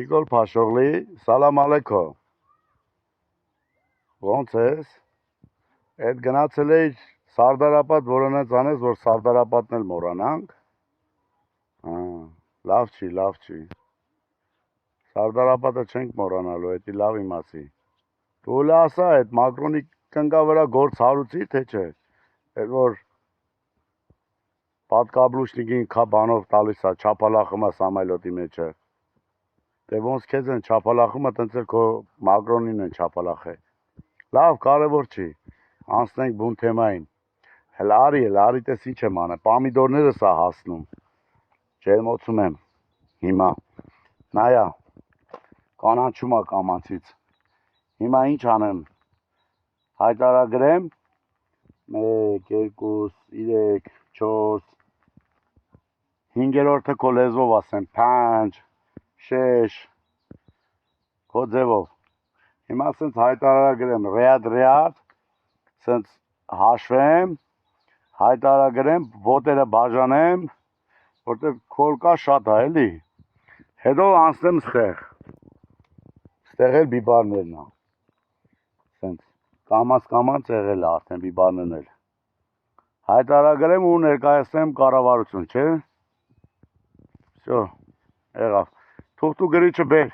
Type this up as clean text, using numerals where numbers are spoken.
Նիկոլ Փաշողլի, սալամ ալեքո։ Ոնց ես։ Այդ գնացել էի Սարդարապատ, որոնց անես, որ Սարդարապատն էլ մոռանանք։ Լավ չի։ Սարդարապատը չենք մոռանալու, էդի լավ իմացի։ Դու լա ասա, այդ Մակրոնի կնկա վրա գործ հարուցի, թե չէ։ Այդ որ պատկաբլուշնիկին քա բանով տալիս է, չափալախում է Սամայլոտի մեջը։ Դե ոնց քեզ են չափալախումը, տենց էլ քո Մակրոնին են չափալախե։ Լավ, կարևոր չի։ Անցնենք բուն թեմային։ Հələ արի տես ինչ եմ անը, պամիդորներս է հասնում։ Ջերմոցում եմ հիմա։ Նայա, կանանչում է կամանցից։ Հիմա ինչ անեմ։ Հայտարագրեմ 1, 2, 3, 4, 5-րդը քո լեզվով ասեմ, 5, 6, քո ձևով։ Հիմա սենց հայտարագրեմ, ռեադ, սենց հաշվեմ, հայտարագրեմ, ոտերը բաժանեմ, որտեղ քոլ կա շատ է, էլի։ Հետո անցնեմ ստեղ։ Ստեղ էլ բիբարներն է։ Սենց կամաց եղել է արդեն բիբարներն էլ։ Հայտարագրեմ ու ներկայացնեմ կառավարություն, չէ։ Всё, եղավ։ Թուղթ ու գրիչը բեր։